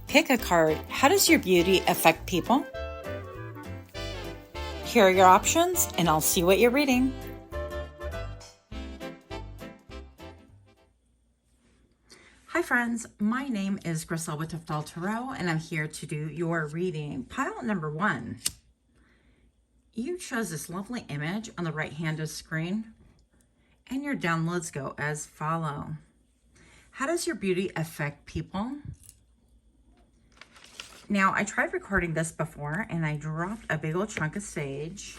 Pick a card. How does your beauty affect people? Here are your options, and I'll see what you're reading. Hi friends, my name is Grisel with Teftal Tarot, and I'm here to do your reading. Pile number 1. You chose this lovely image on the right hand of the screen, and your downloads go as follow. How does your beauty affect people? Now, I tried recording this before, and I dropped a big old chunk of sage,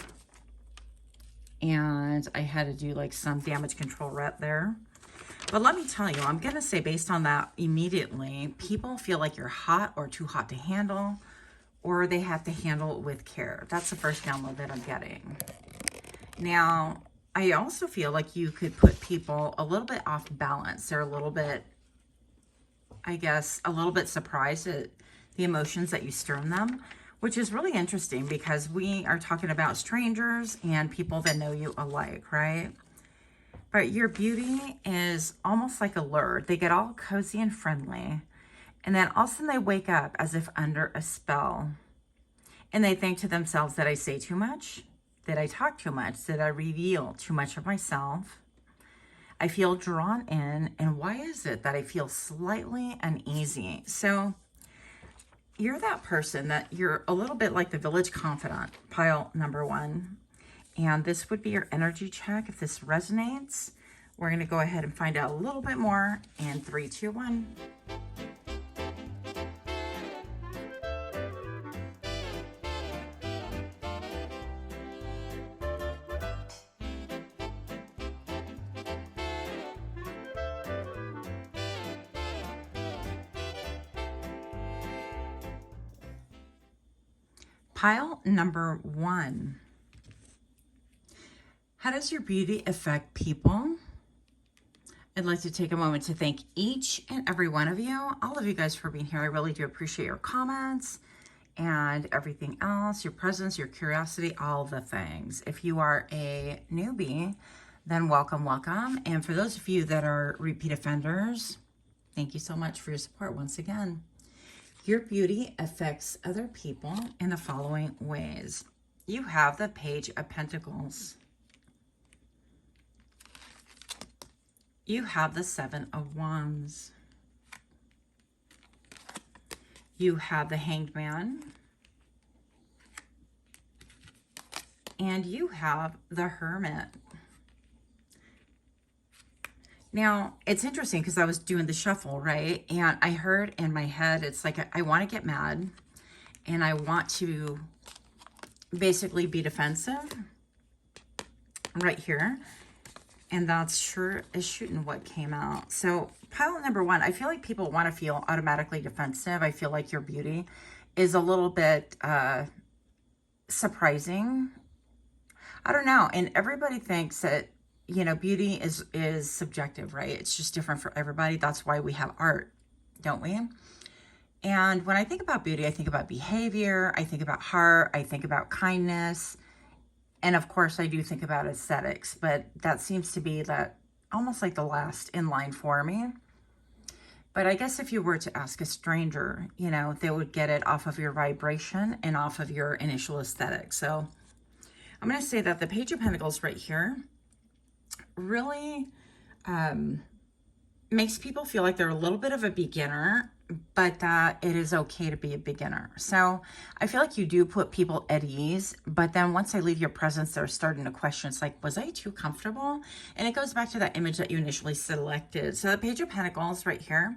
and I had to do like some damage control right there. But let me tell you, I'm going to say based on that immediately, people feel like you're hot or too hot to handle, or they have to handle with care. That's the first download that I'm getting. Now, I also feel like you could put people a little bit off balance. They're a little bit, I guess, a little bit surprised at the emotions that you stir in them, which is really interesting because we are talking about strangers and people that know you alike, right? But your beauty is almost like a lure. They get all cozy and friendly, and then all of a sudden they wake up as if under a spell. And they think to themselves, did I say too much? Did I talk too much? Did I reveal too much of myself? I feel drawn in, and why is it that I feel slightly uneasy? So you're that person that you're a little bit like the village confidant, pile number 1. And this would be your energy check. If this resonates, we're going to go ahead and find out a little bit more in 3, 2, 1. Pile number 1. How does your beauty affect people? I'd like to take a moment to thank each and every one of you, all of you guys for being here. I really do appreciate your comments and everything else, your presence, your curiosity, all the things. If you are a newbie, then welcome, welcome. And for those of you that are repeat offenders, thank you so much for your support once again. Your beauty affects other people in the following ways. You have the Page of Pentacles. You have the 7 of Wands. You have the Hanged Man. And you have the Hermit. Now, it's interesting because I was doing the shuffle, right? And I heard in my head, it's like, I want to get mad and I want to basically be defensive right here. And that's sure is shooting what came out. So pile number 1, I feel like people want to feel automatically defensive. I feel like your beauty is a little bit surprising. I don't know. And everybody thinks that, you know, beauty is subjective, right? It's just different for everybody. That's why we have art, don't we? And when I think about beauty, I think about behavior, I think about heart, I think about kindness. And of course, I do think about aesthetics, but that seems to be that almost like the last in line for me. But I guess if you were to ask a stranger, you know, they would get it off of your vibration and off of your initial aesthetic. So I'm going to say that the Page of Pentacles right here really makes people feel like they're a little bit of a beginner, but that it is okay to be a beginner. So I feel like you do put people at ease, but then once I leave your presence, they're starting to question. It's like, was I too comfortable? And it goes back to that image that you initially selected. So the Page of Pentacles right here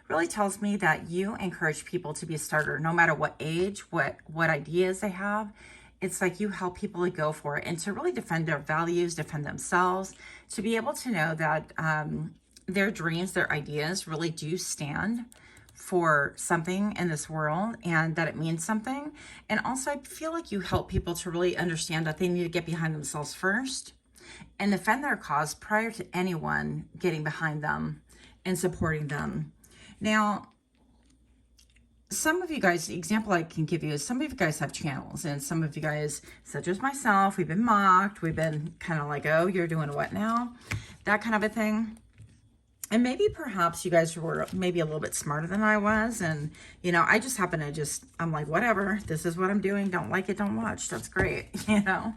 really tells me that you encourage people to be a starter, no matter what age, what ideas they have. It's like you help people to go for it and to really defend their values, defend themselves, to be able to know that their dreams, their ideas really do stand for something in this world and that it means something. And also I feel like you help people to really understand that they need to get behind themselves first and defend their cause prior to anyone getting behind them and supporting them. Now, some of you guys, the example I can give you is some of you guys have channels, and some of you guys, such as myself, we've been mocked. We've been kind of like, oh, you're doing what now? That kind of a thing. And maybe perhaps you guys were maybe a little bit smarter than I was. And, you know, I just happen to I'm like, whatever, this is what I'm doing. Don't like it, don't watch. That's great, you know.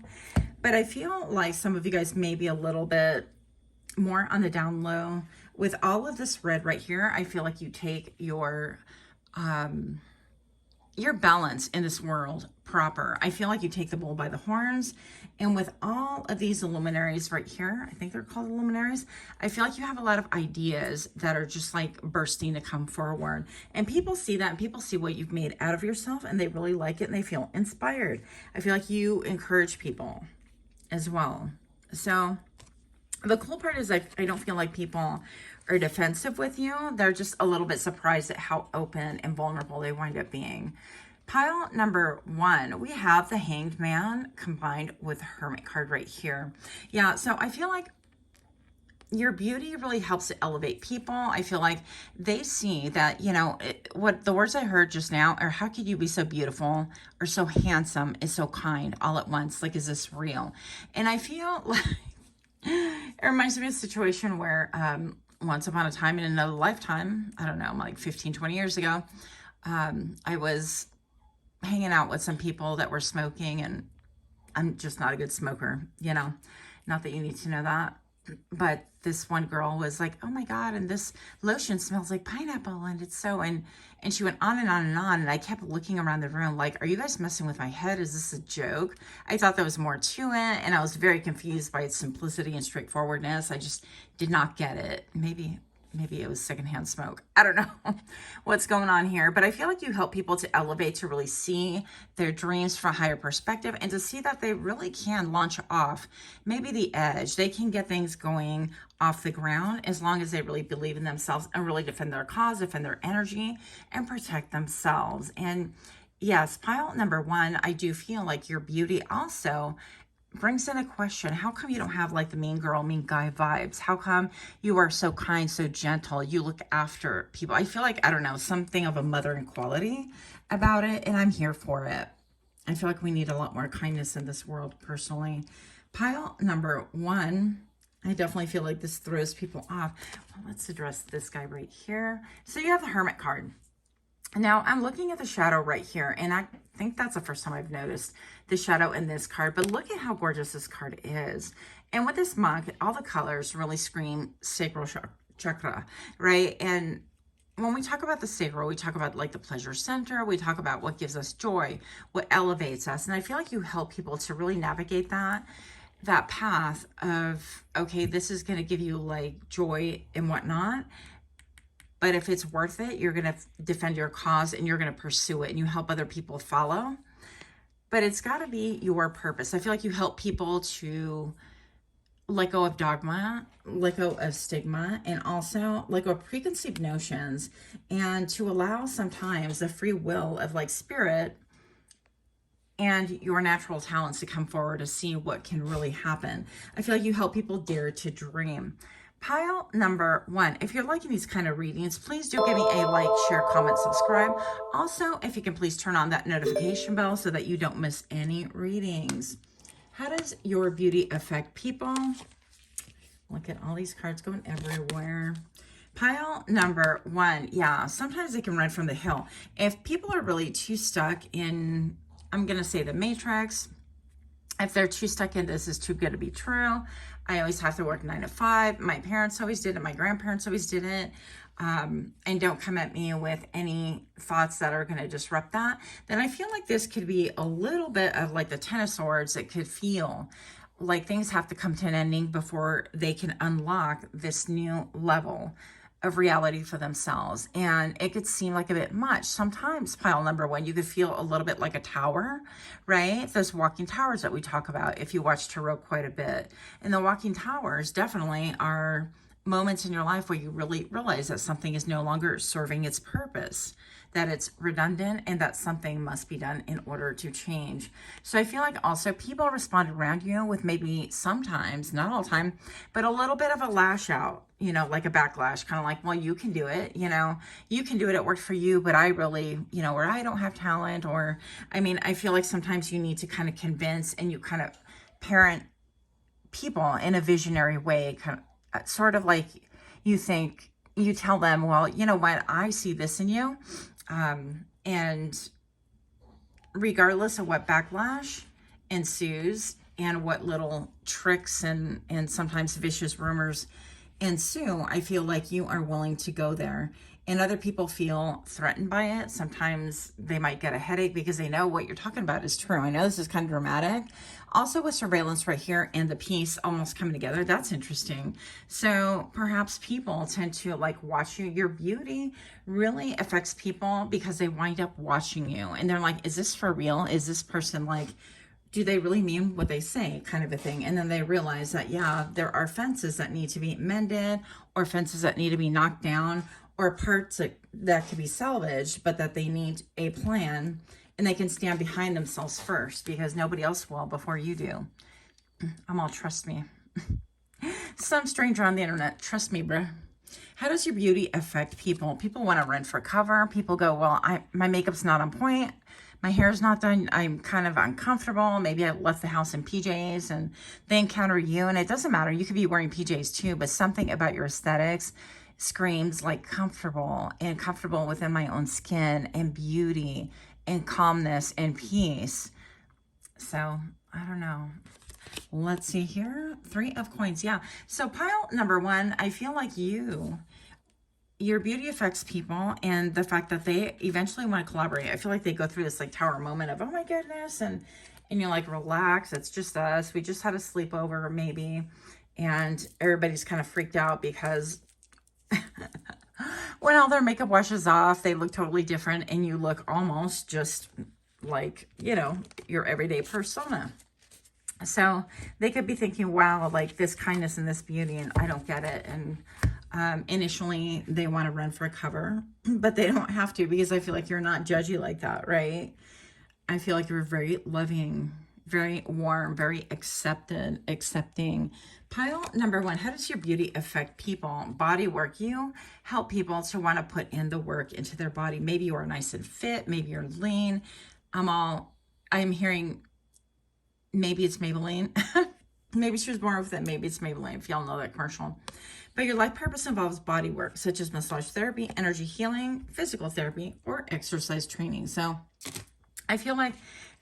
But I feel like some of you guys may be a little bit more on the down low. With all of this red right here, I feel like you take your balance in this world proper. I feel like you take the bull by the horns. And with all of these luminaries right here, I think they're called luminaries, I feel like you have a lot of ideas that are just like bursting to come forward. And people see that, and people see what you've made out of yourself, and they really like it, and they feel inspired. I feel like you encourage people as well. So the cool part is I don't feel like people are defensive with you. They're just a little bit surprised at how open and vulnerable they wind up being. Pile number 1, we have the Hanged Man combined with Hermit card right here. Yeah, so I feel like your beauty really helps to elevate people. I feel like they see that, you know, what the words I heard just now are, how could you be so beautiful or so handsome and so kind all at once? Like, is this real? And I feel like it reminds me of a situation where once upon a time in another lifetime, I don't know, like 15, 20 years ago, I was hanging out with some people that were smoking, and I'm just not a good smoker, you know, not that you need to know that. But this one girl was like, oh my God, and this lotion smells like pineapple, and it's so, and she went on and on and on. And I kept looking around the room like, are you guys messing with my head? Is this a joke? I thought there was more to it, and I was very confused by its simplicity and straightforwardness. I just did not get it. Maybe it was secondhand smoke. I don't know what's going on here, but I feel like you help people to elevate, to really see their dreams from a higher perspective, and to see that they really can launch off maybe the edge. They can get things going off the ground as long as they really believe in themselves and really defend their cause, defend their energy, and protect themselves. And yes, pile number 1, I do feel like your beauty also brings in a question. How come you don't have like the mean girl, mean guy vibes? How come you are so kind, so gentle? You look after people. I feel like, I don't know, something of a mothering quality about it, and I'm here for it. I feel like we need a lot more kindness in this world, personally. Pile number 1, I definitely feel like this throws people off. Well, let's address this guy right here. So you have the Hermit card. Now I'm looking at the shadow right here, and I think that's the first time I've noticed the shadow in this card, but look at how gorgeous this card is. And with this monk, all the colors really scream sacral chakra, right? And when we talk about the sacral, we talk about like the pleasure center, we talk about what gives us joy, what elevates us. And I feel like you help people to really navigate that path of, okay, this is going to give you like joy and whatnot. But if it's worth it, you're going to defend your cause and you're going to pursue it, and you help other people follow. But it's got to be your purpose. I feel like you help people to let go of dogma, let go of stigma, and also let go of preconceived notions, and to allow sometimes the free will of like spirit and your natural talents to come forward to see what can really happen. I feel like you help people dare to dream. Pile number 1, if you're liking these kind of readings, please do give me a like, share, comment, subscribe. Also, if you can please turn on that notification bell so that you don't miss any readings. How does your beauty affect people? Look at all these cards going everywhere. Pile number 1, yeah, sometimes they can run from the hill. If people are really too stuck in, I'm going to say the matrix, if they're too stuck in this is too good to be true, I always have to work 9 to 5. My parents always did it. My grandparents always did it. And don't come at me with any thoughts that are going to disrupt that. Then I feel like this could be a little bit of like the Ten of Swords. It could feel like things have to come to an ending before they can unlock this new level of reality for themselves. And it could seem like a bit much. Sometimes, pile number 1, you could feel a little bit like a tower, right? Those walking towers that we talk about if you watch tarot quite a bit. And the walking towers definitely are moments in your life where you really realize that something is no longer serving its purpose, that it's redundant, and that something must be done in order to change. So I feel like also people respond around you with maybe sometimes, not all the time, but a little bit of a lash out, you know, like a backlash, kind of like, well, you can do it, you know, you can do it, it worked for you, but I really, you know, or I don't have talent, or, I mean, I feel like sometimes you need to kind of convince, and you kind of parent people in a visionary way, kind of sort of like, you tell them, well, you know what, I see this in you. And regardless of what backlash ensues and what little tricks and sometimes vicious rumors ensue, I feel like you are willing to go there. And other people feel threatened by it. Sometimes they might get a headache because they know what you're talking about is true. I know this is kind of dramatic. Also with surveillance right here and the peace almost coming together, that's interesting. So perhaps people tend to like watch you. Your beauty really affects people because they wind up watching you. And they're like, is this for real? Is this person like, do they really mean what they say, kind of a thing? And then they realize that, yeah, there are fences that need to be mended or fences that need to be knocked down or parts that could be salvaged, but that they need a plan and they can stand behind themselves first because nobody else will before you do. I'm all, trust me. Some stranger on the internet, trust me, bruh. How does your beauty affect people? People want to run for cover. People go, well, my makeup's not on point. My hair's not done. I'm kind of uncomfortable. Maybe I left the house in PJs and they encounter you. And it doesn't matter. You could be wearing PJs too, but something about your aesthetics screams like comfortable and comfortable within my own skin and beauty and calmness and peace. So I don't know. Let's see here. 3 of coins. Yeah. So pile number 1, I feel like your beauty affects people and the fact that they eventually want to collaborate. I feel like they go through this like tower moment of, oh my goodness. And you're like, relax. It's just us. We just had a sleepover maybe. And everybody's kind of freaked out because when all their makeup washes off, they look totally different and you look almost just like, you know, your everyday persona. So they could be thinking, wow, like this kindness and this beauty, and I don't get it. And initially they want to run for cover, but they don't have to because I feel like you're not judgy like that, right? I feel like you're very loving, very warm, very accepting. Pile number 1, how does your beauty affect people? Body work. You help people to want to put in the work into their body. Maybe you are nice and fit. Maybe you're lean. I'm hearing, maybe it's Maybelline. Maybe she was born with it. Maybe it's Maybelline, if y'all know that commercial. But your life purpose involves body work, such as massage therapy, energy healing, physical therapy, or exercise training. So I feel like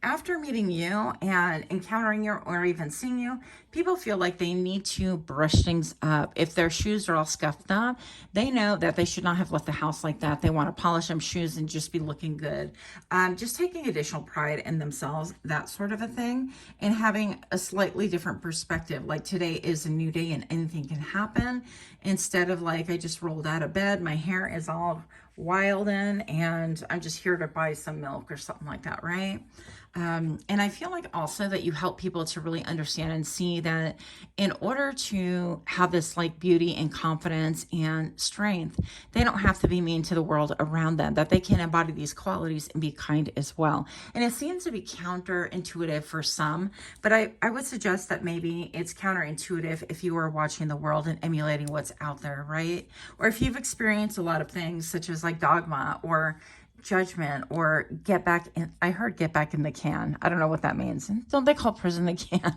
after meeting you and encountering you or even seeing you, people feel like they need to brush things up. If their shoes are all scuffed up, they know that they should not have left the house like that. They want to polish them shoes and just be looking good. Just taking additional pride in themselves, that sort of a thing, and having a slightly different perspective. Like today is a new day and anything can happen. Instead of like, I just rolled out of bed, my hair is all wild in, and I'm just here to buy some milk or something like that, right? And I feel like also that you help people to really understand and see that in order to have this like beauty and confidence and strength, they don't have to be mean to the world around them, that they can embody these qualities and be kind as well. And it seems to be counterintuitive for some, but I would suggest that maybe it's counterintuitive if you are watching the world and emulating what's out there, right? Or if you've experienced a lot of things such as like dogma or judgment or get back in, I heard get back in the can. I don't know what that means. Don't they call prison the can?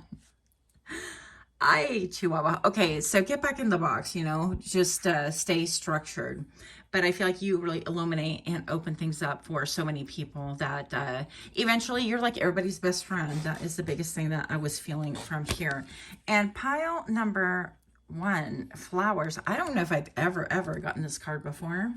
Chihuahua. Okay, so get back in the box, you know, just stay structured. But I feel like you really illuminate and open things up for so many people that eventually you're like everybody's best friend. That is the biggest thing that I was feeling from here. And pile number 1, flowers. I don't know if I've ever gotten this card before.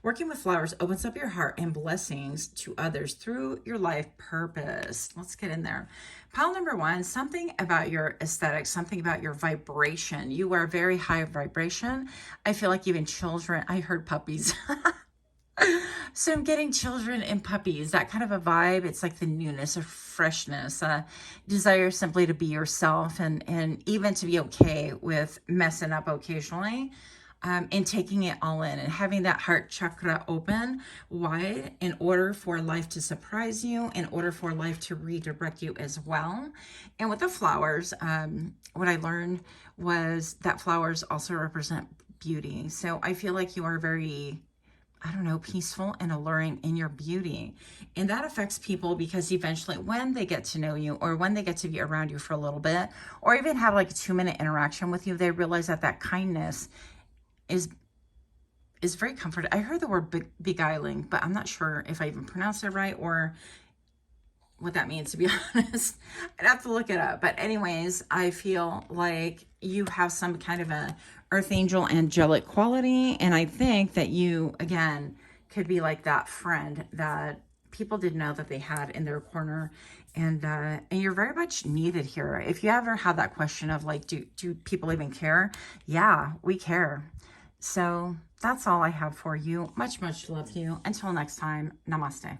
Working with flowers opens up your heart and blessings to others through your life purpose. Let's get in there. Pile number 1, something about your aesthetics, something about your vibration. You are very high vibration. I feel like even children, I heard puppies. So I'm getting children and puppies, that kind of a vibe. It's like the newness or freshness, desire simply to be yourself and even to be okay with messing up occasionally. And taking it all in and having that heart chakra open wide in order for life to surprise you, in order for life to redirect you as well. And with the flowers, what I learned was that flowers also represent beauty. So I feel like you are very, I don't know, peaceful and alluring in your beauty. And that affects people because eventually when they get to know you or when they get to be around you for a little bit or even have like a 2-minute interaction with you, they realize that that kindness is very comforting. I heard the word beguiling, but I'm not sure if I even pronounced it right or what that means, to be honest. I'd have to look it up. But anyways, I feel like you have some kind of a earth angel angelic quality. And I think that you, again, could be like that friend that people didn't know that they had in their corner. And you're very much needed here. If you ever have that question of like, do people even care? Yeah, we care. So that's all I have for you. Much, much love to you. Until next time, namaste.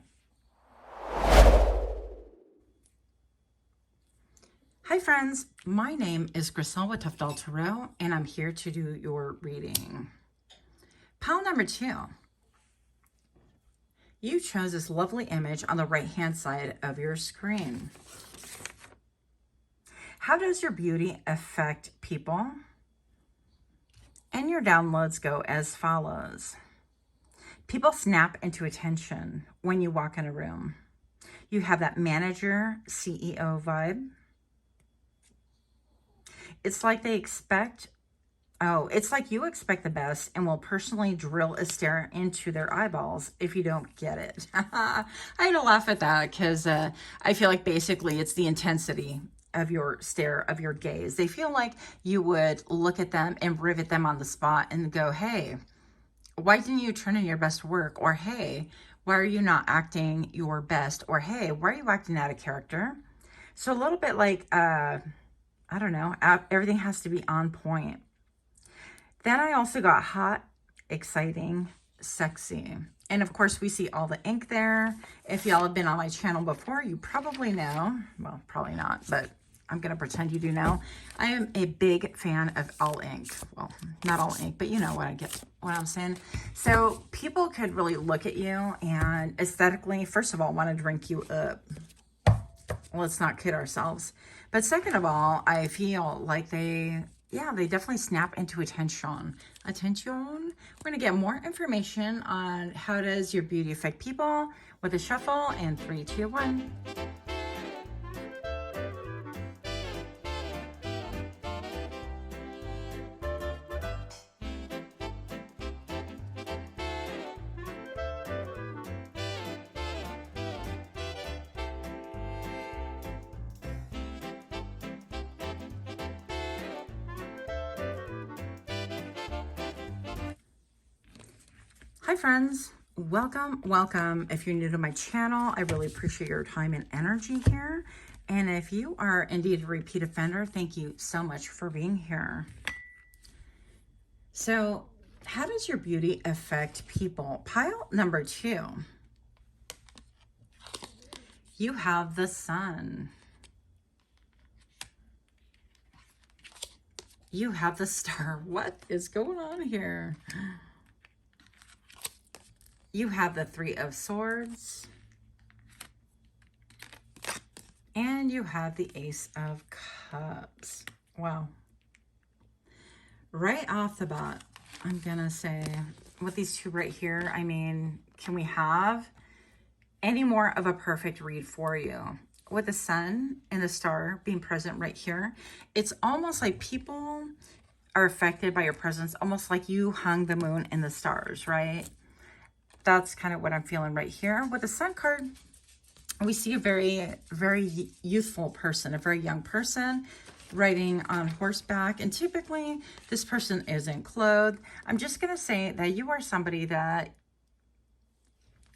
Hi friends, my name is Grisel with Tough Doll Tarot, and I'm here to do your reading. Pile number 2. You chose this lovely image on the right-hand side of your screen. How does your beauty affect people? And your downloads go as follows. People snap into attention when you walk in a room. You have that manager, CEO vibe. It's like they expect, it's like you expect the best and will personally drill a stare into their eyeballs if you don't get it. I had to laugh at that because I feel like basically it's the intensity of your stare, of your gaze. They feel like you would look at them and rivet them on the spot and go, hey, why didn't you turn in your best work? Or, hey, why are you not acting your best? Or, hey, why are you acting out of character? So a little bit like, I don't know, everything has to be on point. Then I also got hot, exciting, sexy. And of course, we see all the ink there. If y'all have been on my channel before, you probably know. Well, probably not, but I'm going to pretend you do know. I am a big fan of all ink. Well, not all ink, but you know what I'm saying. So people could really look at you and aesthetically, first of all, want to drink you up. Let's not kid ourselves. But second of all, I feel like they definitely snap into attention. We're going to get more information on how does your beauty affect people with a shuffle in 3, 2, 1. Hi friends, welcome. If you're new to my channel, I really appreciate your time and energy here. And if you are indeed a repeat offender, thank you so much for being here. So how does your beauty affect people? Pile number 2. You have the sun. You have the star. What is going on here? You have the 3 of Swords. And you have the Ace of Cups. Wow. Right off the bat, I'm going to say, with these two right here, I mean, can we have any more of a perfect read for you? With the sun and the star being present right here, it's almost like people are affected by your presence, almost like you hung the moon and the stars, right? That's kind of what I'm feeling right here. With the sun card, we see a very, very youthful person, a very young person riding on horseback. And typically this person isn't clothed. I'm just going to say that you are somebody that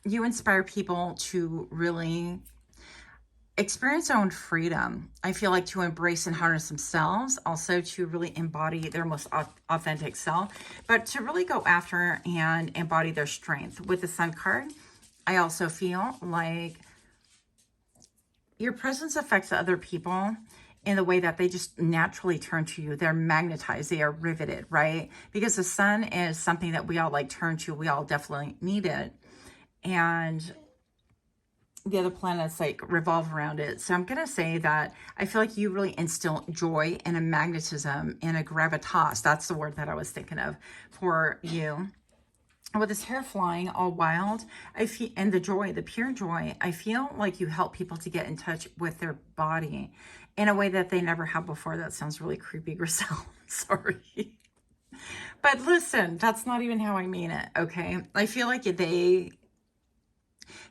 you inspire people to really experience their own freedom. I feel like to embrace and harness themselves, also to really embody their most authentic self, but to really go after and embody their strength. With the sun card, I also feel like your presence affects other people in the way that they just naturally turn to you. They're magnetized, they are riveted, right? Because the sun is something that we all like turn to. We all definitely need it. And the other planets like revolve around it. So I'm going to say that I feel like you really instill joy and a magnetism and a gravitas. That's the word that I was thinking of for you. With this hair flying all wild, I feel, and the joy, the pure joy, I feel like you help people to get in touch with their body in a way that they never have before. That sounds really creepy, Grisel. Sorry. But listen, that's not even how I mean it, okay? I feel like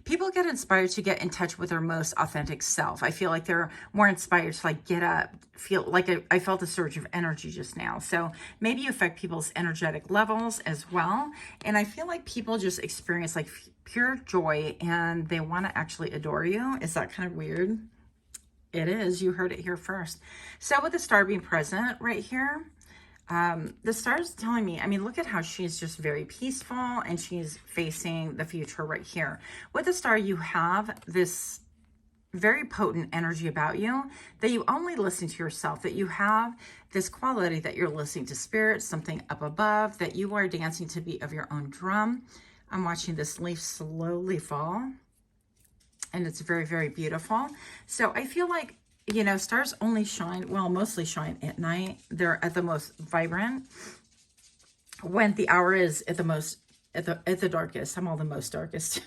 people get inspired to get in touch with their most authentic self. I feel like they're more inspired to like get up, feel like I felt a surge of energy just now. So maybe you affect people's energetic levels as well. And I feel like people just experience like pure joy and they want to actually adore you. Is that kind of weird? It is. You heard it here first. So with the star being present right here, the star's telling me, I mean, look at how she's just very peaceful and she's facing the future right here. With the star, you have this very potent energy about you that you only listen to yourself, that you have this quality that you're listening to spirit, something up above, that you are dancing to beat of your own drum. I'm watching this leaf slowly fall and it's very, very beautiful. So I feel like, you know, stars only shine, well, mostly shine at night. They're at the most vibrant when the hour is at the most, at the darkest. I'm all the most darkest.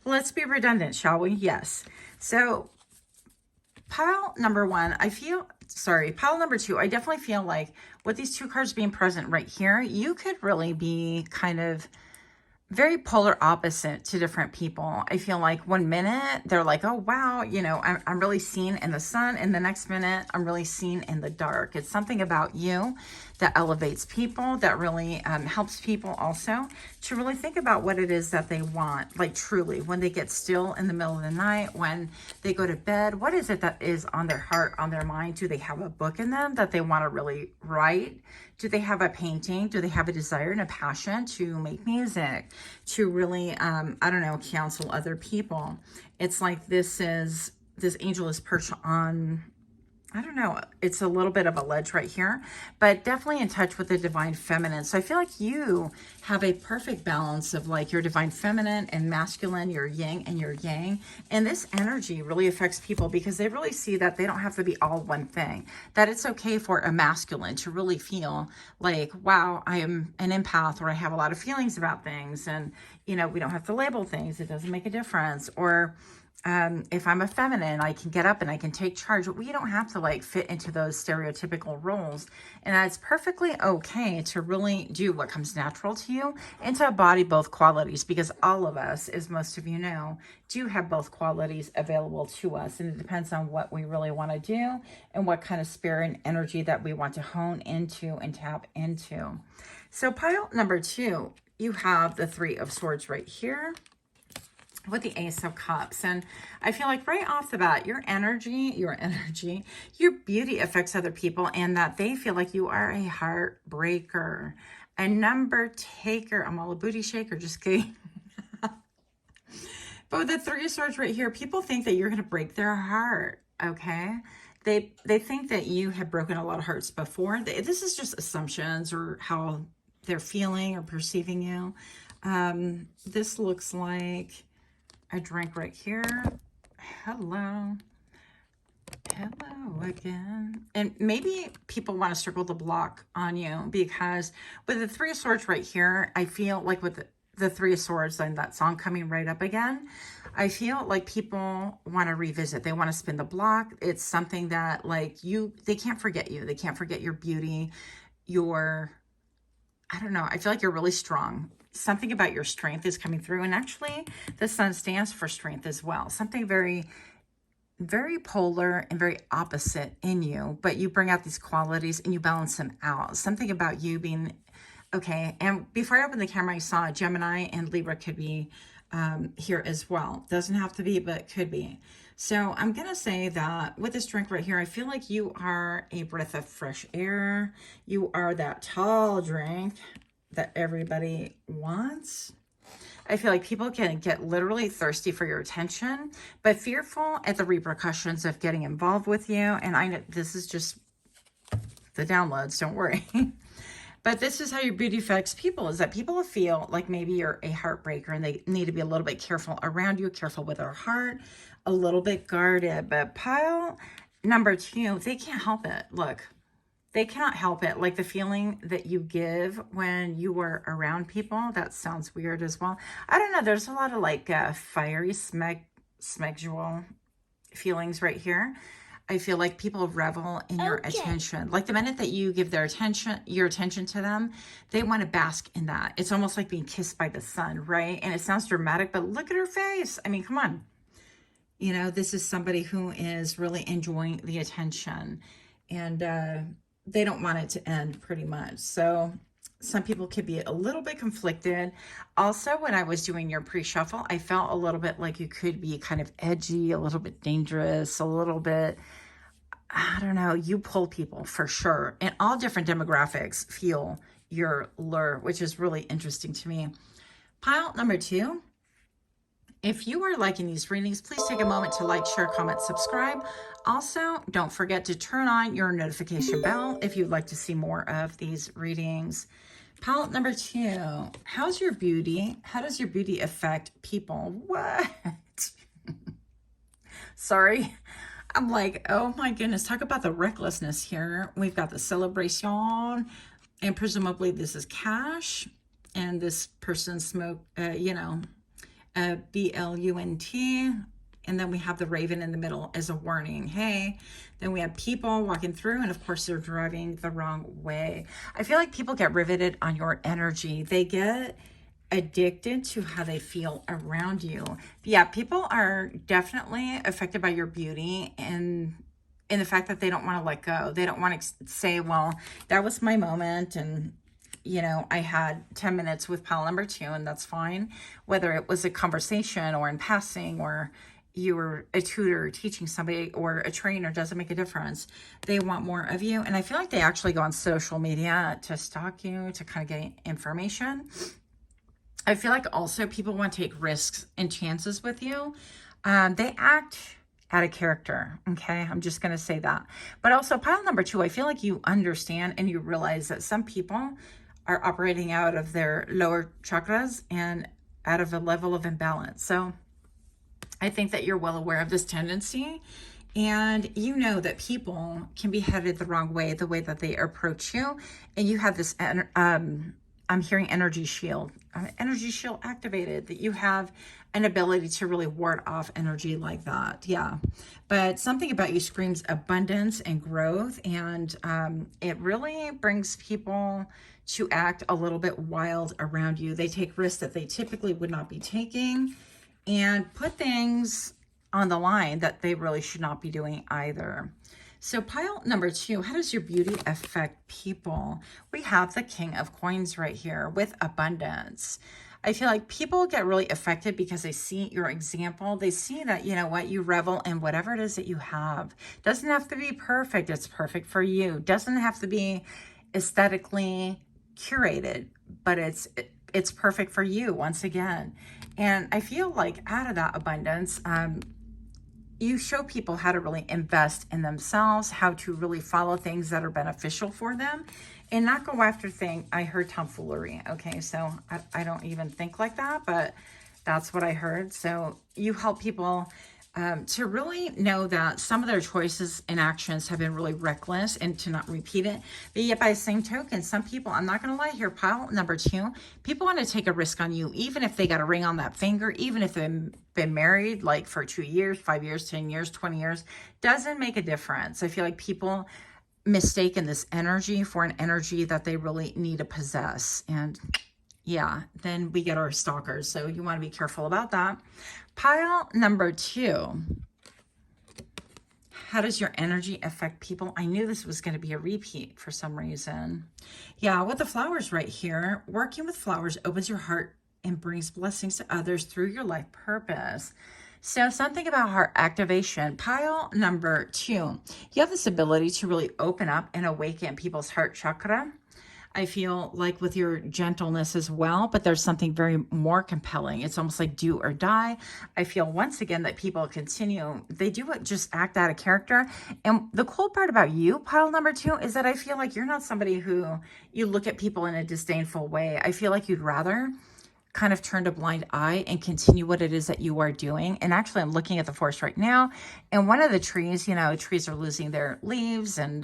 Let's be redundant, shall we? Yes. So pile number one, pile number two, I definitely feel like with these two cards being present right here, you could really be kind of very polar opposite to different people. I feel like 1 minute they're like, oh wow, you know, I'm really seen in the sun, and the next minute I'm really seen in the dark. It's something about you that elevates people, that really helps people also to really think about what it is that they want, like truly, when they get still in the middle of the night, when they go to bed, what is it that is on their heart, on their mind? Do they have a book in them that they want to really write? Do they have a painting? Do they have a desire and a passion to make music, to really, I don't know, counsel other people? It's like this angel is perched on, I don't know, it's a little bit of a ledge right here, but definitely in touch with the divine feminine. So I feel like you have a perfect balance of like your divine feminine and masculine, your yin and your yang. And this energy really affects people because they really see that they don't have to be all one thing, that it's okay for a masculine to really feel like, wow, I am an empath, or I have a lot of feelings about things. And, you know, we don't have to label things. It doesn't make a difference. Or, if I'm a feminine, I can get up and I can take charge. We don't have to like fit into those stereotypical roles. And that's perfectly okay to really do what comes natural to you and to embody both qualities, because all of us, as most of you know, do have both qualities available to us. And it depends on what we really want to do and what kind of spirit and energy that we want to hone into and tap into. So pile number two, you have the Three of Swords right here with the Ace of Cups. And I feel like right off the bat, your beauty affects other people, and that they feel like you are a heartbreaker, a number taker. I'm all a booty shaker, just kidding. But with the Three of Swords right here, people think that you're going to break their heart, okay? They think that you have broken a lot of hearts before. This is just assumptions or how they're feeling or perceiving you. This looks like a drink right here. Hello again. And maybe people want to circle the block on you, because with the Three of Swords right here, I feel like with the Three of Swords and that song coming right up again, I feel like people want to revisit. They want to spin the block. It's something that like they can't forget you. They can't forget your beauty, I don't know. I feel like you're really strong. Something about your strength is coming through. And actually, the sun stands for strength as well. Something very, very polar and very opposite in you. But you bring out these qualities and you balance them out. Something about you being, okay. And before I opened the camera, I saw Gemini and Libra could be here as well. Doesn't have to be, but could be. So I'm going to say that with this drink right here, I feel like you are a breath of fresh air. You are that tall drink that everybody wants. I feel like people can get literally thirsty for your attention, but fearful at the repercussions of getting involved with you. And I know this is just the downloads, don't worry. But this is how your beauty affects people, is that people feel like maybe you're a heartbreaker and they need to be a little bit careful around you, careful with their heart, a little bit guarded. But pile number two, they can't help it. Look, they cannot help it. Like the feeling that you give when you are around people, that sounds weird as well. I don't know. There's a lot of like fiery, smexual feelings right here. I feel like people revel in your attention. Like the minute that you give your attention to them, they want to bask in that. It's almost like being kissed by the sun, right? And it sounds dramatic, but look at her face. I mean, come on. You know, this is somebody who is really enjoying the attention, and they don't want it to end pretty much. So some people could be a little bit conflicted. Also, when I was doing your pre-shuffle, I felt a little bit like you could be kind of edgy, a little bit dangerous, a little bit, I don't know, you pull people for sure. And all different demographics feel your lure, which is really interesting to me. Pile number 2. If you are liking these readings, please take a moment to like, share, comment, subscribe. Also, don't forget to turn on your notification bell if you'd like to see more of these readings. Palette number 2. How's your beauty? How does your beauty affect people? What? Sorry. I'm like, oh my goodness, talk about the recklessness here. We've got the celebration, and presumably this is cash, and this person smoked, BLUNT, and then we have the raven in the middle as a warning. Hey, then we have people walking through, and of course they're driving the wrong way. I feel like people get riveted on your energy. They get addicted to how they feel around you. Yeah, people are definitely affected by your beauty, and in the fact that they don't want to let go. They don't want to say, well, that was my moment, and you know, I had 10 minutes with pile number 2, and that's fine. Whether it was a conversation or in passing, or you were a tutor teaching somebody or a trainer, doesn't make a difference. They want more of you. And I feel like they actually go on social media to stalk you, to kind of get information. I feel like also people want to take risks and chances with you. They act out of character. Okay. I'm just going to say that. But also pile number 2, I feel like you understand and you realize that some people are operating out of their lower chakras and out of a level of imbalance. So I think that you're well aware of this tendency, and you know that people can be headed the wrong way, the way that they approach you. And you have this, I'm hearing energy shield activated, that you have an ability to really ward off energy like that. Yeah. But something about you screams abundance and growth, and it really brings people to act a little bit wild around you. They take risks that they typically would not be taking, and put things on the line that they really should not be doing either. So pile number 2, how does your beauty affect people? We have the King of Coins right here with abundance. I feel like people get really affected because they see your example. They see that, you know what, you revel in whatever it is that you have. Doesn't have to be perfect. It's perfect for you. Doesn't have to be aesthetically curated, but it's perfect for you once again. And I feel like out of that abundance, you show people how to really invest in themselves, how to really follow things that are beneficial for them, and not go after things. I heard tomfoolery. Okay, so I don't even think like that, but that's what I heard. So you help people to really know that some of their choices and actions have been really reckless, and to not repeat it. But yet by the same token, some people, I'm not going to lie here, pile number 2, people want to take a risk on you, even if they got a ring on that finger, even if they've been married like for 2 years, 5 years, 10 years, 20 years, doesn't make a difference. I feel like people mistaken this energy for an energy that they really need to possess. And yeah, then we get our stalkers. So you want to be careful about that. Pile number 2. How does your energy affect people? I knew this was going to be a repeat for some reason. Yeah, with the flowers right here, working with flowers opens your heart and brings blessings to others through your life purpose. So something about heart activation. Pile number 2. You have this ability to really open up and awaken people's heart chakra. I feel like with your gentleness as well, but there's something very more compelling. It's almost like do or die. I feel once again that people continue, they do it, just act out of character. And the cool part about you, pile number 2, is that I feel like you're not somebody who you look at people in a disdainful way. I feel like you'd rather kind of turn a blind eye and continue what it is that you are doing. And actually I'm looking at the forest right now, and one of the trees, you know, trees are losing their leaves and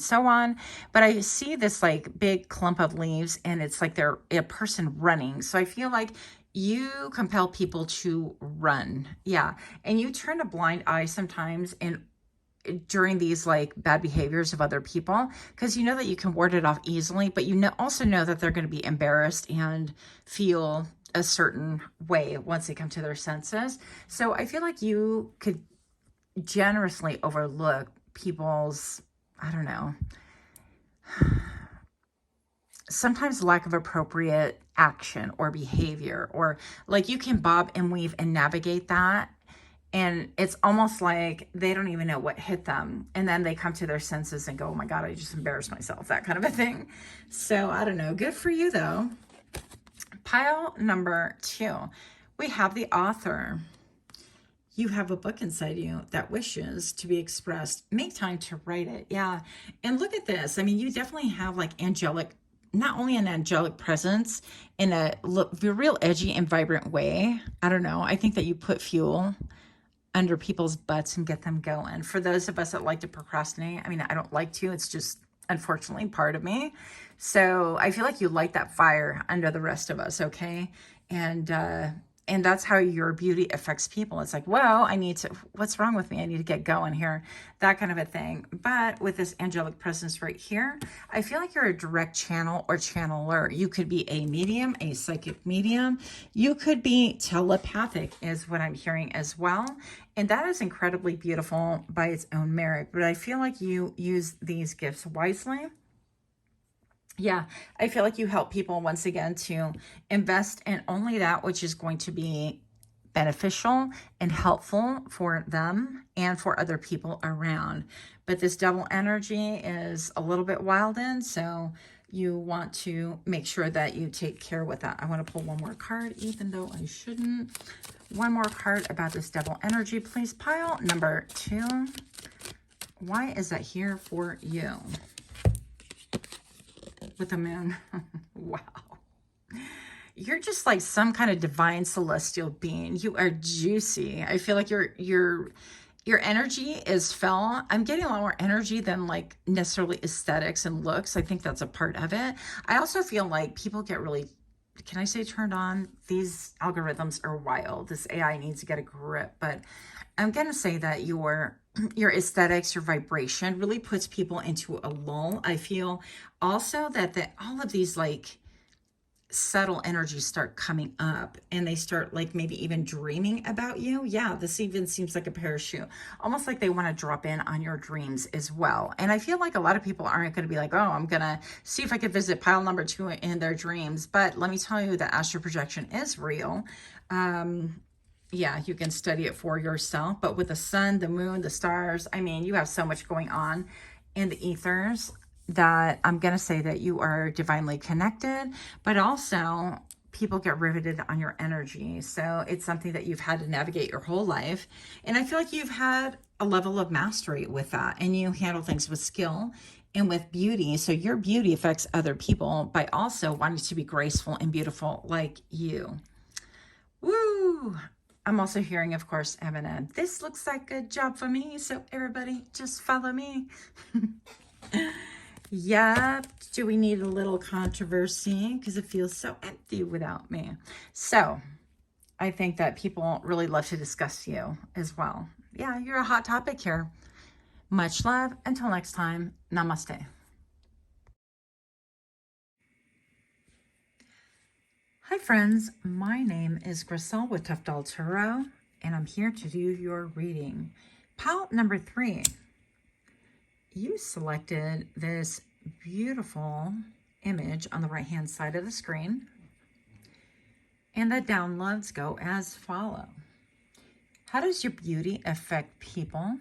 so on. But I see this like big clump of leaves, and it's like they're a person running. So I feel like you compel people to run. Yeah. And you turn a blind eye sometimes and during these like bad behaviors of other people, because you know that you can ward it off easily, but you know, also know that they're going to be embarrassed and feel a certain way once they come to their senses. So I feel like you could generously overlook people's, I don't know, sometimes lack of appropriate action or behavior, or like you can bob and weave and navigate that. And it's almost like they don't even know what hit them. And then they come to their senses and go, oh my God, I just embarrassed myself, that kind of a thing. So I don't know. Good for you though. Pile number 2, we have the author. You have a book inside you that wishes to be expressed. Make time to write it. Yeah. And look at this. I mean, you definitely have like angelic, not only an angelic presence in a real edgy and vibrant way. I don't know. I think that you put fuel under people's butts and get them going. For those of us that like to procrastinate, I mean, I don't like to, it's just unfortunately part of me. So I feel like you light that fire under the rest of us, okay? And that's how your beauty affects people. It's like, well, what's wrong with me? I need to get going here, that kind of a thing. But with this angelic presence right here, I feel like you're a direct channel or channeler. You could be a medium, a psychic medium. You could be telepathic is what I'm hearing as well. And that is incredibly beautiful by its own merit. But I feel like you use these gifts wisely. Yeah, I feel like you help people once again to invest in only that which is going to be beneficial and helpful for them and for other people around. But this double energy is a little bit wild in, so you want to make sure that you take care with that. I want to pull one more card, even though I shouldn't. One more card about this double energy, please. Pile number 2. Why is that here for you? With the moon. Wow. You're just like some kind of divine celestial being. You are juicy. I feel like your energy is fell. I'm getting a lot more energy than like necessarily aesthetics and looks. I think that's a part of it. I also feel like people get really, can I say turned on? These algorithms are wild. This AI needs to get a grip, but I'm going to say that your aesthetics, your vibration really puts people into a lull. I feel also that all of these like subtle energies start coming up and they start like maybe even dreaming about you. Yeah, this even seems like a parachute, almost like they want to drop in on your dreams as well. And I feel like a lot of people aren't going to be like, oh, I'm going to see if I could visit pile number 2 in their dreams. But let me tell you that astral projection is real. Yeah, you can study it for yourself, but with the sun, the moon, the stars, I mean, you have so much going on in the ethers that I'm going to say that you are divinely connected, but also people get riveted on your energy. So it's something that you've had to navigate your whole life. And I feel like you've had a level of mastery with that, and you handle things with skill and with beauty. So your beauty affects other people by also wanting to be graceful and beautiful like you. Woo! I'm also hearing, of course, Eminem. This looks like a job for me, so everybody just follow me. Yeah, do we need a little controversy? Because it feels so empty without me. So I think that people really love to discuss you as well. Yeah, you're a hot topic here. Much love. Until next time, namaste. Hi friends, my name is Grisel with Tough Doll Tarot, and I'm here to do your reading. Pile number 3. You selected this beautiful image on the right hand side of the screen, and the downloads go as follow. How does your beauty affect people?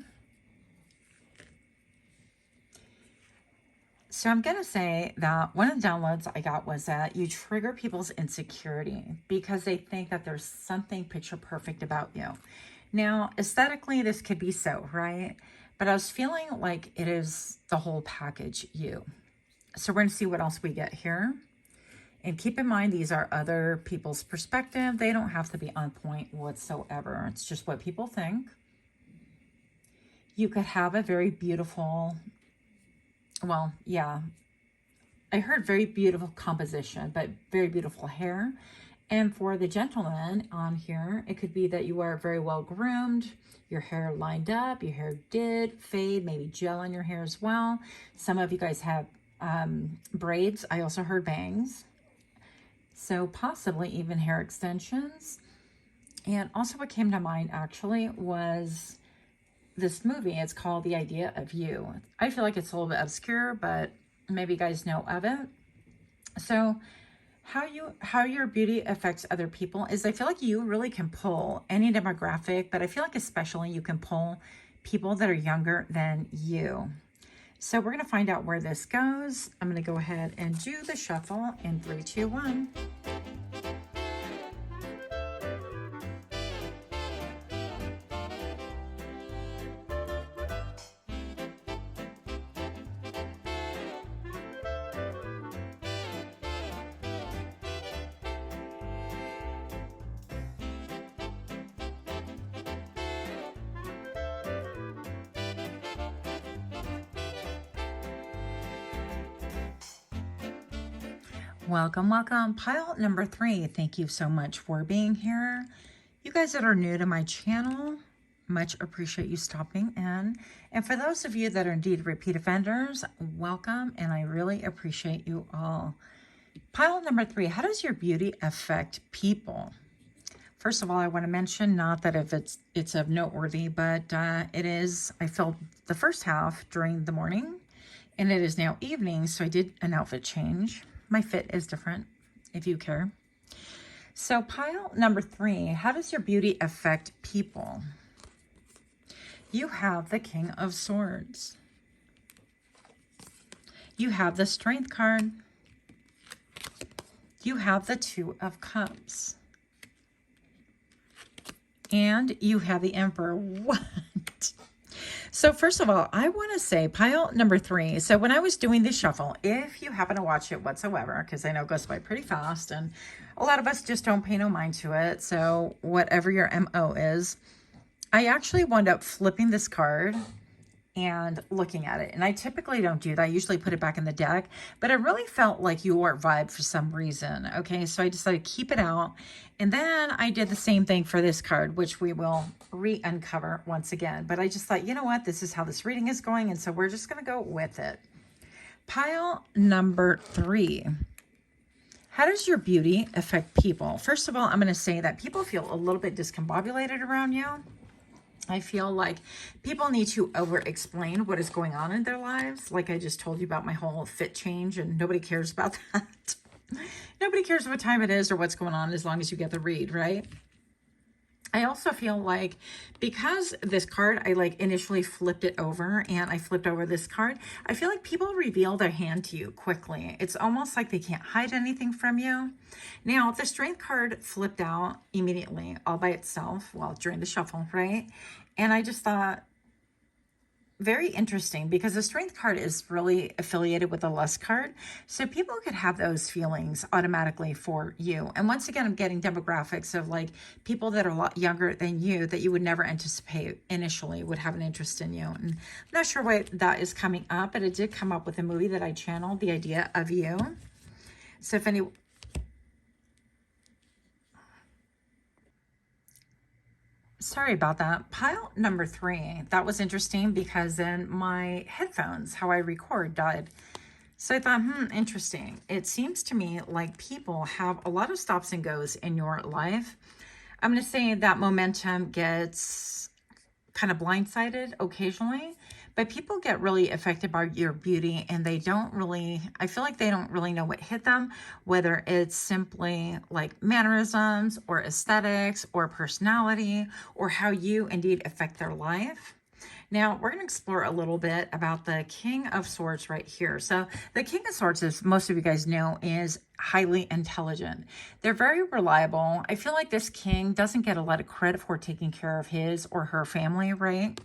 So I'm going to say that one of the downloads I got was that you trigger people's insecurity because they think that there's something picture perfect about you. Now, aesthetically, this could be so, right? But I was feeling like it is the whole package you. So we're going to see what else we get here. And keep in mind, these are other people's perspective. They don't have to be on point whatsoever. It's just what people think. You could have a very beautiful, well, yeah, I heard very beautiful composition, but very beautiful hair And for the gentleman on here, it could be that you are very well groomed, your hair lined up, your hair did fade, maybe gel in your hair as well. Some of you guys have braids. I also heard bangs. So possibly even hair extensions. And also what came to mind actually was this movie. It's called The Idea of You. I feel like it's a little bit obscure, but maybe you guys know of it. So how your beauty affects other people is, I feel like you really can pull any demographic, but I feel like especially you can pull people that are younger than you. So we're going to find out where this goes. I'm going to go ahead and do the shuffle in 3, 2, 1. Welcome, welcome. Pile number 3. Thank you so much for being here. You guys that are new to my channel, much appreciate you stopping in. And for those of you that are indeed repeat offenders, welcome, and I really appreciate you all. Pile number 3, how does your beauty affect people? First of all, I want to mention, not that if it's of noteworthy, but it is, I filled the first half during the morning, and it is now evening, so I did an outfit change. My fit is different, if you care. So pile number 3, how does your beauty affect people? You have the King of Swords. You have the Strength card. You have the Two of Cups. And you have the Emperor. What? So first of all, I want to say pile number 3. So when I was doing the shuffle, if you happen to watch it whatsoever, because I know it goes by pretty fast and a lot of us just don't pay no mind to it. So whatever your MO is, I actually wound up flipping this card and looking at it. And I typically don't do that. I usually put it back in the deck, but it really felt like your vibe for some reason. Okay, so I decided to keep it out. And then I did the same thing for this card, which we will re-uncover once again. But I just thought, you know what, this is how this reading is going. And so we're just going to go with it. Pile number 3. How does your beauty affect people? First of all, I'm going to say that people feel a little bit discombobulated around you. I feel like people need to over-explain what is going on in their lives. Like I just told you about my whole fit change, and nobody cares about that. Nobody cares what time it is or what's going on as long as you get the read, right? I also feel like because this card, I like initially flipped it over and I flipped over this card, I feel like people reveal their hand to you quickly. It's almost like they can't hide anything from you. Now, the Strength card flipped out immediately all by itself, well, during the shuffle, right? And I just thought, very interesting, because the Strength card is really affiliated with the Lust card. So people could have those feelings automatically for you. And once again, I'm getting demographics of like people that are a lot younger than you that you would never anticipate initially would have an interest in you. And I'm not sure why that is coming up, but it did come up with a movie that I channeled, The Idea of You. So if any... Sorry about that. Pile number 3. That was interesting because then my headphones, how I record, died. So I thought, interesting. It seems to me like people have a lot of stops and goes in your life. I'm going to say that momentum gets kind of blindsided occasionally, but people get really affected by your beauty and they don't really, I feel like they don't really know what hit them, whether it's simply like mannerisms or aesthetics or personality or how you indeed affect their life. Now, we're going to explore a little bit about the King of Swords right here. So the King of Swords, as most of you guys know, is highly intelligent. They're very reliable. I feel like this king doesn't get a lot of credit for taking care of his or her family, right?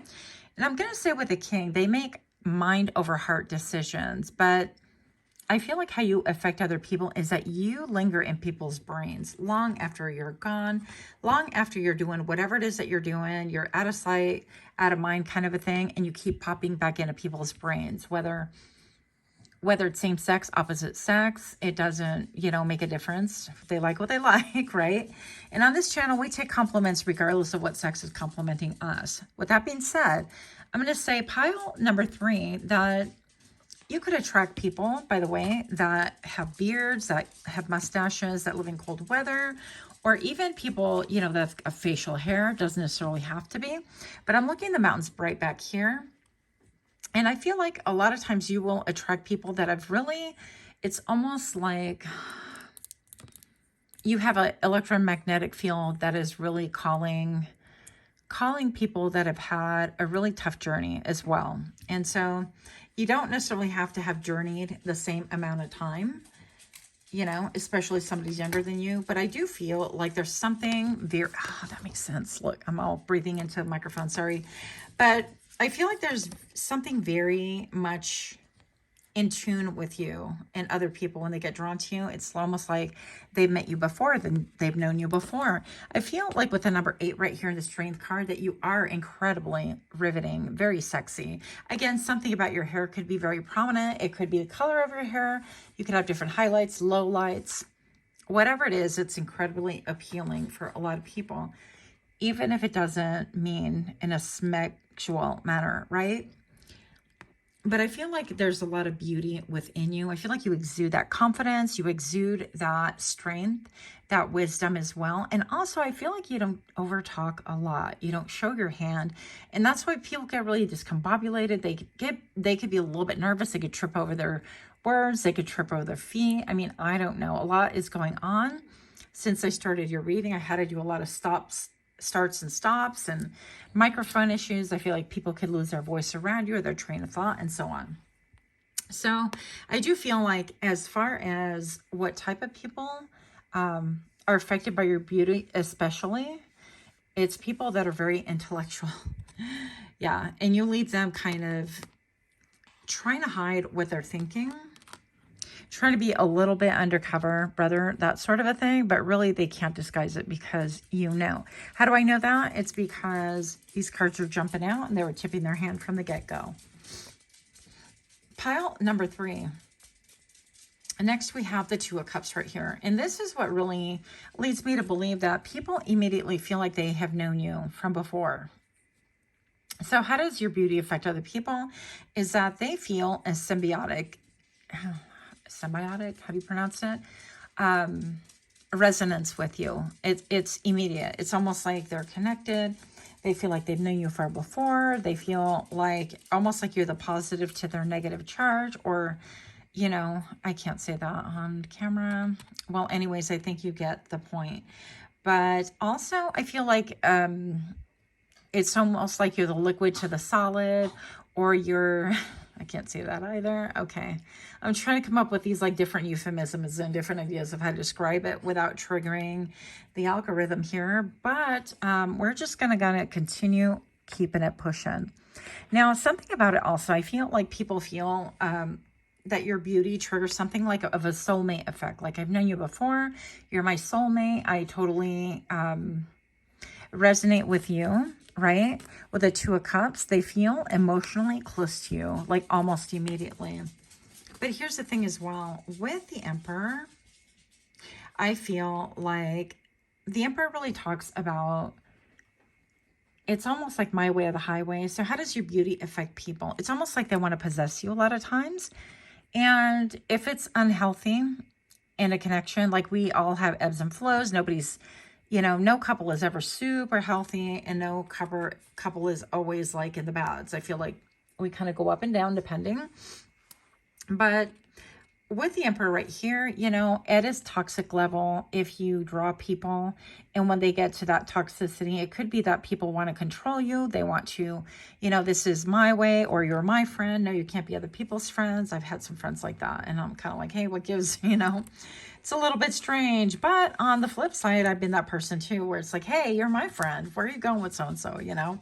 And I'm going to say with the king, they make mind over heart decisions, but I feel like how you affect other people is that you linger in people's brains long after you're gone, long after you're doing whatever it is that you're doing. You're out of sight, out of mind kind of a thing, and you keep popping back into people's brains, whether whether it's same sex, opposite sex, it doesn't, you know, make a difference. They like what they like, right? And on this channel, we take compliments regardless of what sex is complimenting us. With that being said, I'm going to say pile number 3, that you could attract people, by the way, that have beards, that have mustaches, that live in cold weather, or even people, you know, that have facial hair. Doesn't necessarily have to be. But I'm looking at the mountains right back here. And I feel like a lot of times you will attract people that have really, it's almost like you have an electromagnetic field that is really calling people that have had a really tough journey as well. And so you don't necessarily have to have journeyed the same amount of time, you know, especially if somebody's younger than you. But I do feel like there's something very, that makes sense. Look, I'm all breathing into the microphone, sorry. But I feel like there's something very much in tune with you and other people when they get drawn to you. It's almost like they've met you before, then they've known you before. I feel like with the number 8 right here in the Strength card that you are incredibly riveting, very sexy. Again, something about your hair could be very prominent. It could be the color of your hair. You could have different highlights, lowlights, whatever it is. It's incredibly appealing for a lot of people, even if it doesn't mean in a sexual manner, right? But I feel like there's a lot of beauty within you. I feel like you exude that confidence. You exude that strength, that wisdom as well. And also, I feel like you don't overtalk a lot. You don't show your hand. And that's why people get really discombobulated. They could be a little bit nervous. They could trip over their words. They could trip over their feet. I mean, I don't know. A lot is going on. Since I started your reading, I had to do a lot of starts and stops and microphone issues. I feel like people could lose their voice around you or their train of thought and so on. So I do feel like as far as what type of people are affected by your beauty, especially, it's people that are very intellectual. Yeah. And you leave them kind of trying to hide what they're thinking, trying to be a little bit undercover, brother, that sort of a thing, but really they can't disguise it because you know. How do I know that? It's because these cards are jumping out and they were tipping their hand from the get-go. Pile number 3. Next, we have the 2 of Cups right here. And this is what really leads me to believe that people immediately feel like they have known you from before. So how does your beauty affect other people? Is that they feel a symbiotic, how do you pronounce it? Resonance with you. It's immediate. It's almost like they're connected. They feel like they've known you far before. They feel like almost like you're the positive to their negative charge, or, you know, I can't say that on camera. Well, anyways, I think you get the point. But also I feel like it's almost like you're the liquid to the solid, or you're, I can't say that either. Okay. I'm trying to come up with these like different euphemisms and different ideas of how to describe it without triggering the algorithm here. But we're just going to continue keeping it pushing. Now, something about it also, I feel like people feel that your beauty triggers something like of a soulmate effect. Like, I've known you before. You're my soulmate. I totally resonate with you. Right? With the 2 of Cups, they feel emotionally close to you, like almost immediately. But here's the thing as well. With the Emperor, I feel like the Emperor really talks about, it's almost like my way or the highway. So how does your beauty affect people? It's almost like they want to possess you a lot of times. And if it's unhealthy in a connection, like we all have ebbs and flows, nobody's, you know, no couple is ever super healthy, and no couple is always like in the bads. I feel like we kind of go up and down depending. But with the Emperor right here, you know, at his toxic level, if you draw people, and when they get to that toxicity, it could be that people want to control you. They want to, you know, this is my way, or you're my friend. No, you can't be other people's friends. I've had some friends like that, and I'm kind of like, hey, what gives, you know? It's a little bit strange, but on the flip side, I've been that person too, where it's like, hey, you're my friend. Where are you going with so-and-so, you know?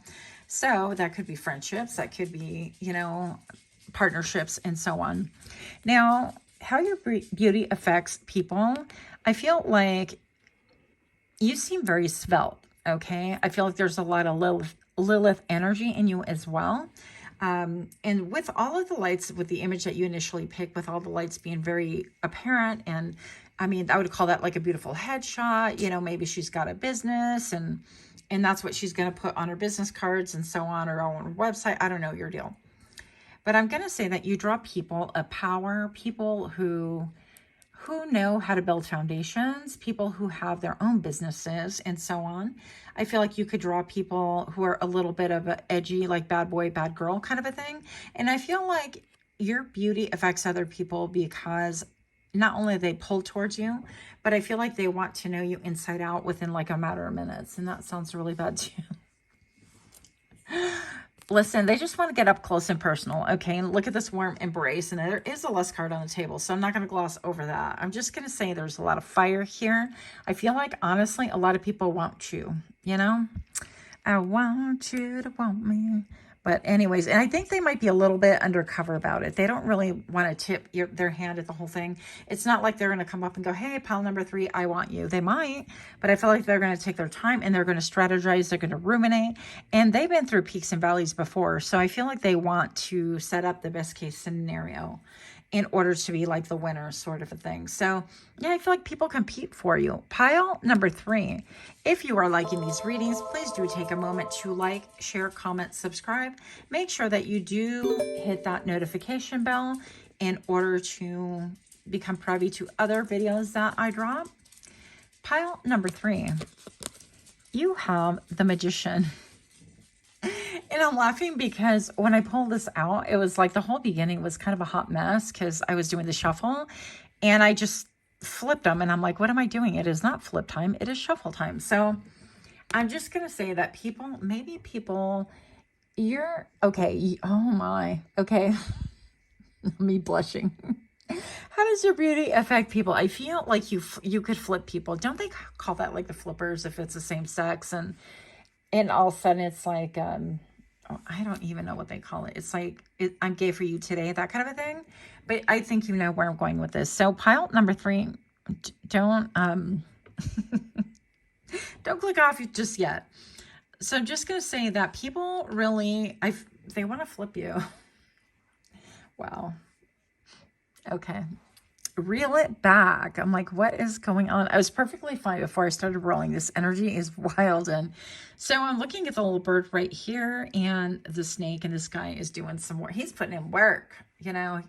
So that could be friendships. That could be, you know, partnerships and so on. Now, how your beauty affects people, I feel like you seem very svelte, okay? I feel like there's a lot of Lilith energy in you as well. And with all of the lights, with the image that you initially picked, with all the lights being very apparent, and I mean, I would call that like a beautiful headshot. You know, maybe she's got a business and that's what she's going to put on her business cards and so on, or on her website. I don't know your deal. But I'm going to say that you draw people of power, people who know how to build foundations, people who have their own businesses and so on. I feel like you could draw people who are a little bit of an edgy, like bad boy, bad girl kind of a thing. And I feel like your beauty affects other people because not only are they pulled towards you, but I feel like they want to know you inside out within like a matter of minutes. And that sounds really bad too. Listen, they just want to get up close and personal, okay? And look at this warm embrace, and there is a lust card on the table, so I'm not going to gloss over that. I'm just going to say there's a lot of fire here. I feel like, honestly, a lot of people want you, you know? I want you to want me. But anyways, and I think they might be a little bit undercover about it. They don't really want to tip their hand at the whole thing. It's not like they're going to come up and go, hey, pile number 3, I want you. They might, but I feel like they're going to take their time and they're going to strategize. They're going to ruminate. And they've been through peaks and valleys before. So I feel like they want to set up the best case scenario in order to be like the winner sort of a thing. So yeah, I feel like people compete for you. Pile number 3. If you are liking these readings, please do take a moment to like, share, comment, subscribe. Make sure that you do hit that notification bell in order to become privy to other videos that I drop. Pile number 3. You have the Magician. And I'm laughing because when I pulled this out, it was like the whole beginning was kind of a hot mess because I was doing the shuffle and I just flipped them. And I'm like, what am I doing? It is not flip time. It is shuffle time. So I'm just going to say that people, maybe people, you're okay. Oh my. Okay. Me blushing. How does your beauty affect people? I feel like you could flip people. Don't they call that like the flippers if it's the same sex? And all of a sudden it's like, I don't even know what they call it. It's like, I'm gay for you today, that kind of a thing. But I think you know where I'm going with this. So pile number 3, don't don't click off just yet. So I'm just going to say that people really, they want to flip you. Wow. Okay. Reel it back. I'm like, what is going on? I was perfectly fine before I started rolling. This energy is wild. And so I'm looking at the little bird right here and the snake, and this guy is doing some work. He's putting in work, you know,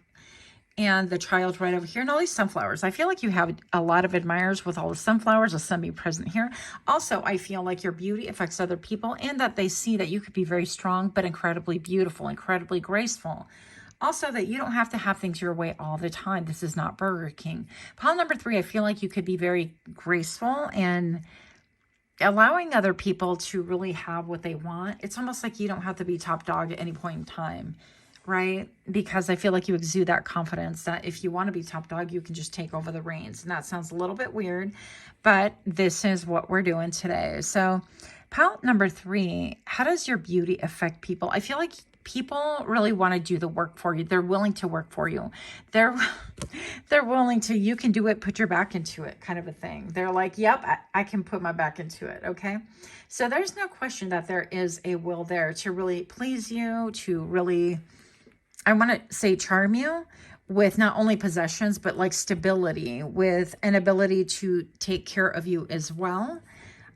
and the child right over here and all these sunflowers. I feel like you have a lot of admirers with all the sunflowers, the sun being present here. Also, I feel like your beauty affects other people and that they see that you could be very strong, but incredibly beautiful, incredibly graceful. Also, that you don't have to have things your way all the time. This is not Burger King. Pile number 3, I feel like you could be very graceful and allowing other people to really have what they want. It's almost like you don't have to be top dog at any point in time, right? Because I feel like you exude that confidence that if you want to be top dog, you can just take over the reins. And that sounds a little bit weird, but this is what we're doing today. So pile number 3, how does your beauty affect people? I feel like people really want to do the work for you. They're willing to work for you. They're willing to, you can do it, put your back into it kind of a thing. They're like, yep, I can put my back into it. Okay. So there's no question that there is a will there to really please you, to really, I want to say charm you with not only possessions, but like stability, with an ability to take care of you as well.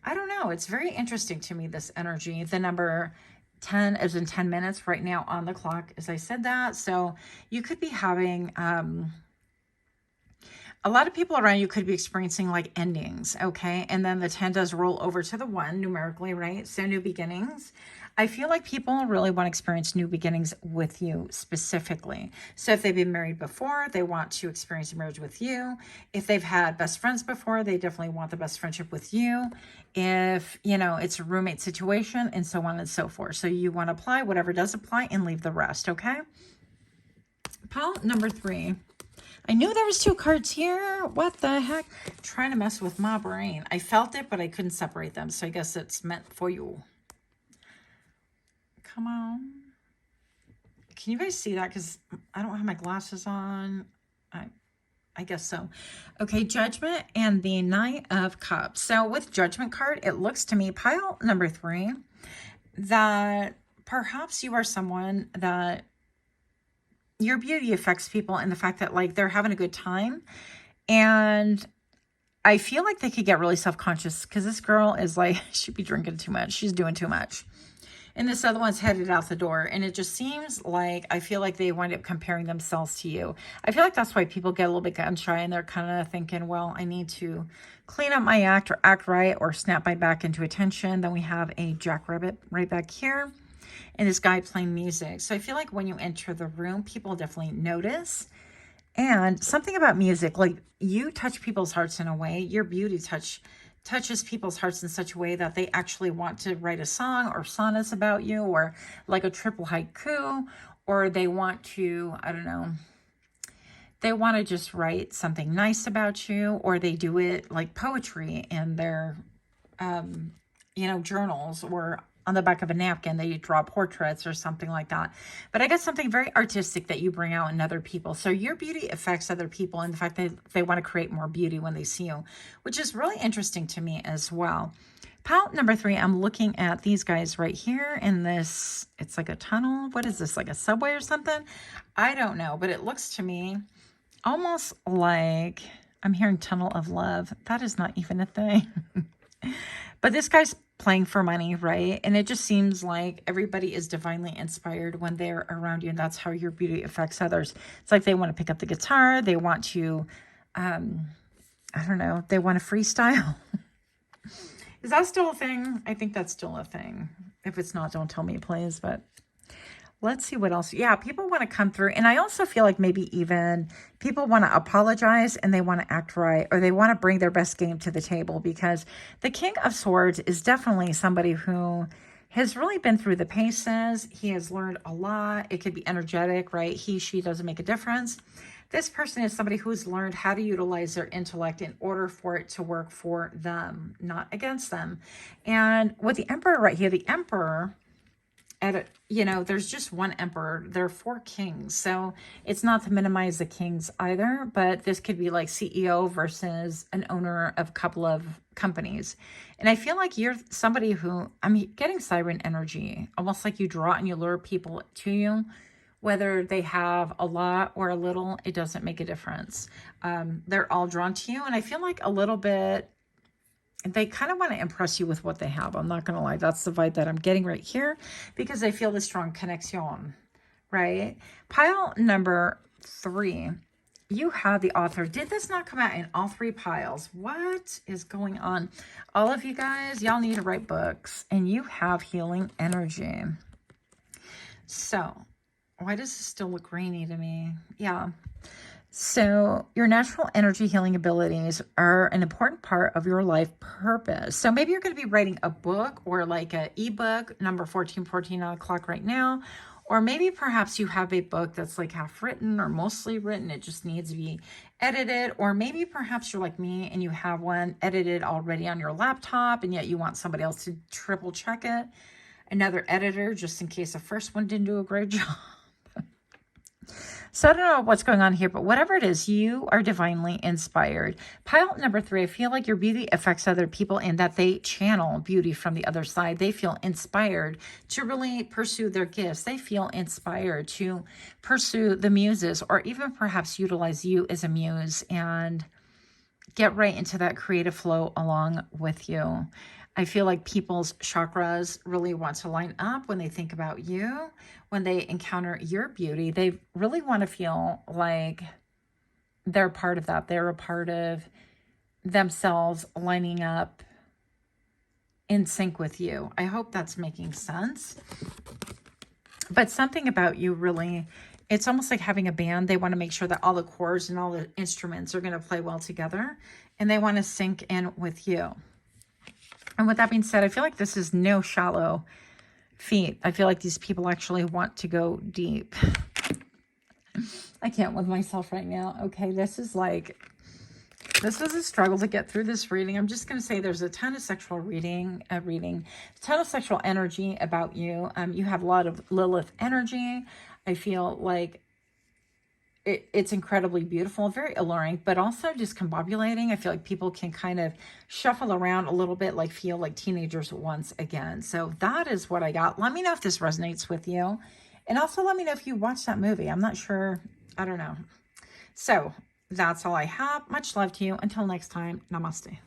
I don't know. It's very interesting to me, this energy. The number 10 is in 10 minutes right now on the clock as I said that. So you could be having a lot of people around you could be experiencing like endings, okay? And then the 10 does roll over to the 1 numerically, right? So new beginnings. I feel like people really want to experience new beginnings with you specifically. So if they've been married before, they want to experience a marriage with you. If they've had best friends before, they definitely want the best friendship with you. If, you know, it's a roommate situation and so on and so forth. So you want to apply whatever does apply and leave the rest, okay? Pile number 3. I knew there was 2 cards here. What the heck? Trying to mess with my brain. I felt it, but I couldn't separate them. So I guess it's meant for you. Come on. Can you guys see that? Because I don't have my glasses on. I guess so. Okay, Judgment and the Knight of Cups. So with Judgment card, it looks to me, pile number 3, that perhaps you are someone that your beauty affects people in the fact that like they're having a good time. And I feel like they could get really self-conscious because this girl is like, she'd be drinking too much. She's doing too much. And this other one's headed out the door. And it just seems like, I feel like they wind up comparing themselves to you. I feel like that's why people get a little bit gun shy and they're kind of thinking, well, I need to clean up my act or act right or snap my back into attention. Then we have a jackrabbit right back here. And this guy playing music. So I feel like when you enter the room, people definitely notice. And something about music, like you touch people's hearts in a way, your beauty touches people's hearts in such a way that they actually want to write a song or sonnets about you, or like a triple haiku, or they want to, I don't know, they want to just write something nice about you, or they do it like poetry in their, journals, or on the back of a napkin, they draw portraits or something like that. But I guess something very artistic that you bring out in other people. So your beauty affects other people, and the fact that they want to create more beauty when they see you, which is really interesting to me as well. Pile number 3, I'm looking at these guys right here in this, it's like a tunnel. What is this, like a subway or something? I don't know, but it looks to me almost like I'm hearing tunnel of love. That is not even a thing. But this guy's playing for money, right? And it just seems like everybody is divinely inspired when they're around you, and that's how your beauty affects others. It's like they want to pick up the guitar, they want to, I don't know, they want to freestyle. Is that still a thing? I think that's still a thing. If it's not, don't tell me, please. But let's see what else. Yeah, people want to come through. And I also feel like maybe even people want to apologize and they want to act right, or they want to bring their best game to the table, because the King of Swords is definitely somebody who has really been through the paces. He has learned a lot. It could be energetic, right? He, she doesn't make a difference. This person is somebody who's learned how to utilize their intellect in order for it to work for them, not against them. And with the Emperor right here, the Emperor, there's just one emperor. There are 4 kings. So it's not to minimize the kings either, but this could be like CEO versus an owner of a couple of companies. And I feel like you're somebody who, I'm getting siren energy, almost like you draw and you lure people to you. Whether they have a lot or a little, it doesn't make a difference. They're all drawn to you. And I feel like a little bit, they kind of want to impress you with what they have. I'm not going to lie. That's the vibe that I'm getting right here, because I feel the strong connection, right? Pile number 3, you have the author. Did this not come out in all 3 piles? What is going on? All of you guys, y'all need to write books, and you have healing energy. So why does this still look rainy to me? Yeah. So your natural energy healing abilities are an important part of your life purpose. So maybe you're going to be writing a book, or like an ebook, number 1414 on the clock right now. Or maybe perhaps you have a book that's like half written or mostly written. It just needs to be edited. Or maybe perhaps you're like me and you have one edited already on your laptop, and yet you want somebody else to triple check it. Another editor, just in case the first one didn't do a great job. So I don't know what's going on here, but whatever it is, you are divinely inspired. Pile number 3, I feel like your beauty affects other people in that they channel beauty from the other side. They feel inspired to really pursue their gifts. They feel inspired to pursue the muses, or even perhaps utilize you as a muse and get right into that creative flow along with you. I feel like people's chakras really want to line up when they think about you. When they encounter your beauty, they really want to feel like they're part of that. They're a part of themselves lining up in sync with you. I hope that's making sense. But something about you really, it's almost like having a band. They want to make sure that all the chords and all the instruments are going to play well together, and they want to sync in with you. And with that being said, I feel like this is no shallow feat. I feel like these people actually want to go deep. I can't with myself right now. Okay, this was a struggle to get through this reading. I'm just going to say there's a ton of sexual a ton of sexual energy about you. You have a lot of Lilith energy. I feel like it's incredibly beautiful, very alluring, but also discombobulating. I feel like people can kind of shuffle around a little bit, like feel like teenagers once again. So that is what I got. Let me know if this resonates with you. And also let me know if you watched that movie. I'm not sure. I don't know. So that's all I have. Much love to you. Until next time, namaste.